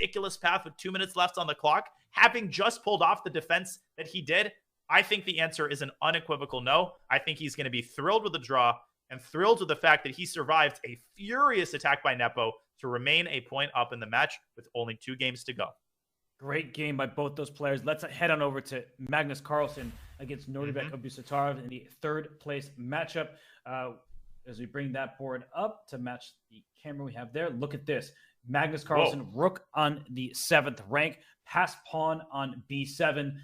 ridiculous path with 2 minutes left on the clock, having just pulled off the defense that he did? I think the answer is an unequivocal no. I think he's going to be thrilled with the draw and thrilled with the fact that he survived a furious attack by Nepo to remain a point up in the match with only 2 games to go. Great game by both those players. Let's head on over to Magnus Carlsen against Nodirbek Abdusattorov in the third place matchup. As we bring that board up to match the camera we have there, look at this. Magnus Carlsen, rook on the 7th rank, pass pawn on b7.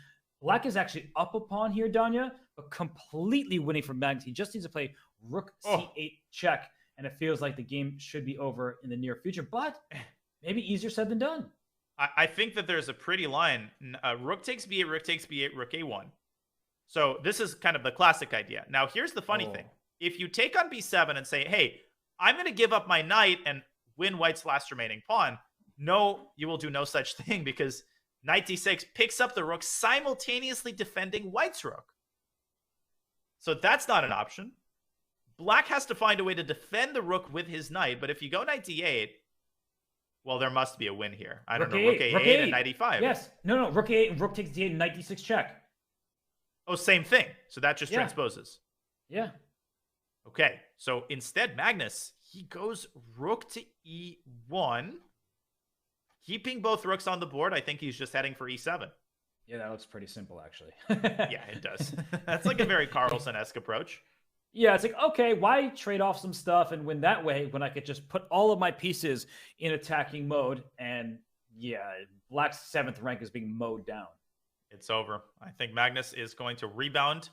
Black is actually up a pawn here, Danya, but completely winning from Magnus. He just needs to play rook c8 check, and it feels like the game should be over in the near future, but maybe easier said than done. I think that there's a pretty line. Rook takes b8, rook takes b8, rook a1. So this is kind of the classic idea. Now, here's the funny thing. If you take on b7 and say, hey, I'm going to give up my knight and win white's last remaining pawn, no, you will do no such thing, because knight d6 picks up the rook, simultaneously defending white's rook. So that's not an option. Black has to find a way to defend the rook with his knight, but if you go knight d8, well, there must be a win here. I don't know. Rook a8 and knight e5. Yes. No. Rook a8 and rook takes d8 and knight d6 check. Oh, same thing. So that just transposes. Yeah. Okay. So instead, Magnus, he goes rook to e1. Keeping both rooks on the board, I think he's just heading for e7. Yeah, that looks pretty simple, actually. Yeah, it does. That's like a very Carlsen-esque approach. Yeah, it's like, okay, why trade off some stuff and win that way when I could just put all of my pieces in attacking mode? And yeah, Black's 7th rank is being mowed down. It's over. I think Magnus is going to rebound.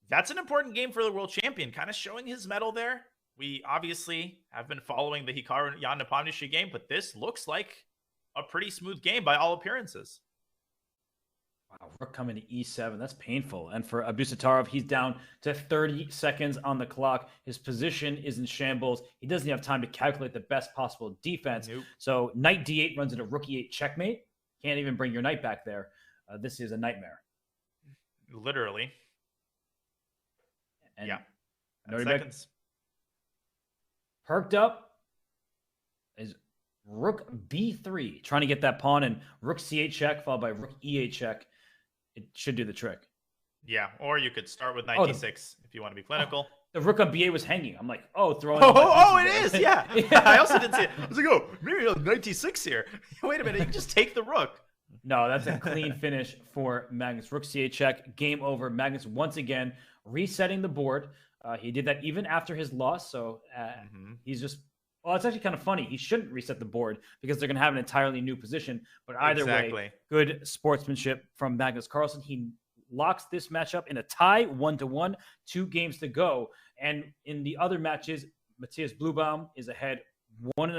That's an important game for the world champion, kind of showing his mettle there. We obviously have been following the Hikaru Jan Nepomniachtchi game, but this looks like a pretty smooth game by all appearances. Wow, rook coming to e7. That's painful. And for Abdusattorov, he's down to 30 seconds on the clock. His position is in shambles. He doesn't have time to calculate the best possible defense. Nope. So knight d8 runs into rook e8 checkmate. Can't even bring your knight back there. This is a nightmare. Literally. And yeah. Nodirbek perked up is rook b3, trying to get that pawn, and rook c8 check followed by rook e8 check. It should do the trick. Yeah, or you could start with knight d6 if you want to be clinical. The rook on b8 was hanging. I'm like, throwing. It is. Yeah. I also didn't see it. I was like, maybe knight d6 here. Wait a minute, you can just take the rook. No, that's a clean finish for Magnus. Rook c8 check, game over. Magnus once again resetting the board. He did that even after his loss, so he's just. Well, it's actually kind of funny. He shouldn't reset the board because they're going to have an entirely new position. But either way, good sportsmanship from Magnus Carlsen. He locks this matchup in a tie, 1-1, 2 games to go. And in the other matches, Matthias Blubaum is ahead 1.5